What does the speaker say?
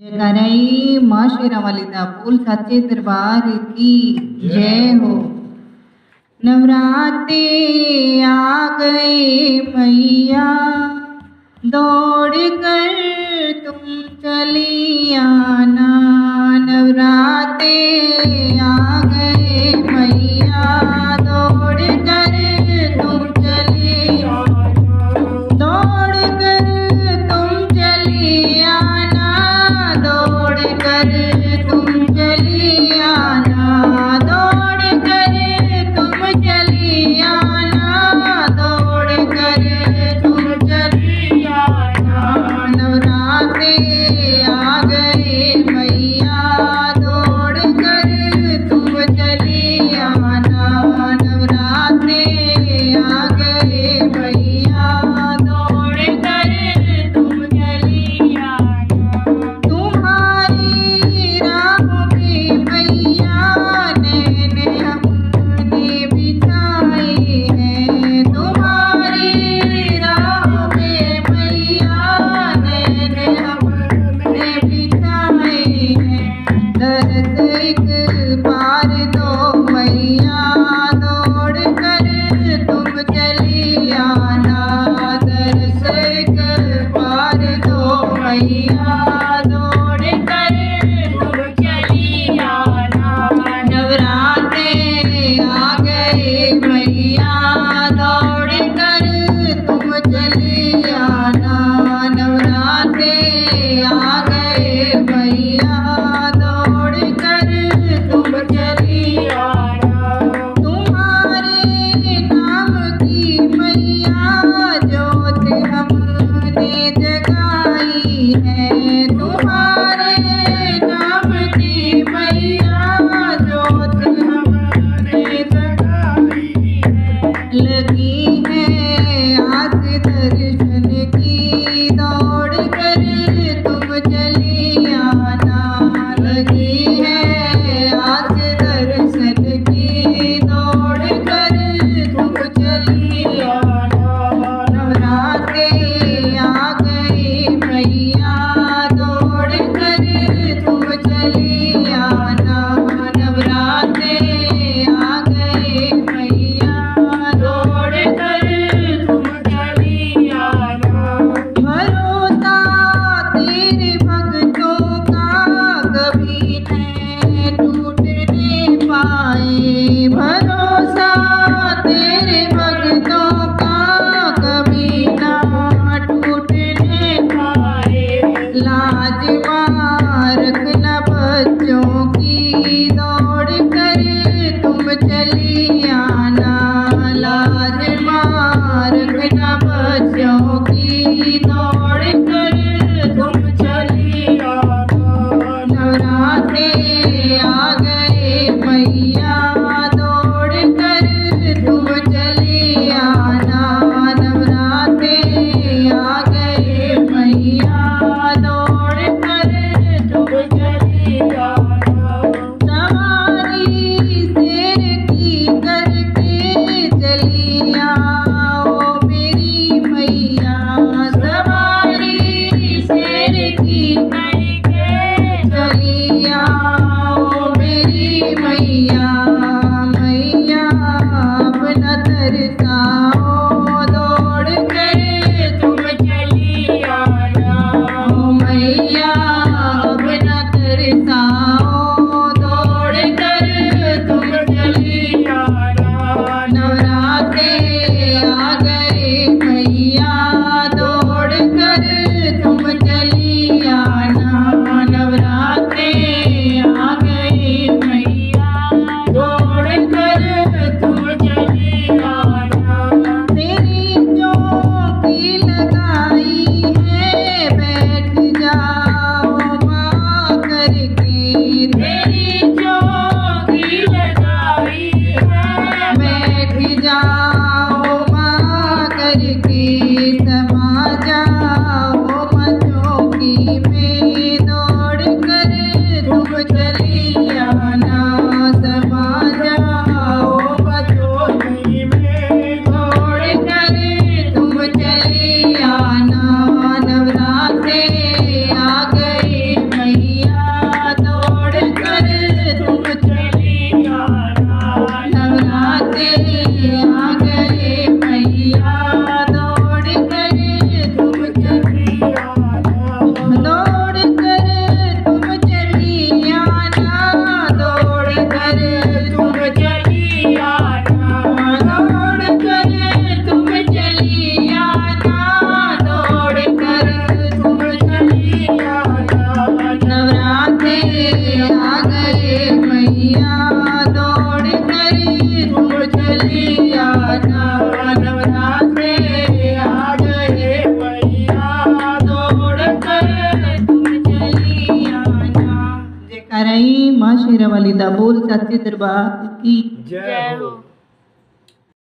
जयकाराई माँ शेरावाली दा बोल सच्चे दरबार की जय हो। नवरात्रे आ गए मैया, दौड़ कर तुम चली आना। नवरात्रे आ गए मैया, दौड़ कर तुम चली आना। दौड़ कर तुम चली आना, दौड़ कर तुम चली आना। दौड़ कर तुम चली आना, दौड़ कर तुम चली आना। नवरात्रे आ गए शेरावाली दा बोल सच्चे दरबार की जय हो।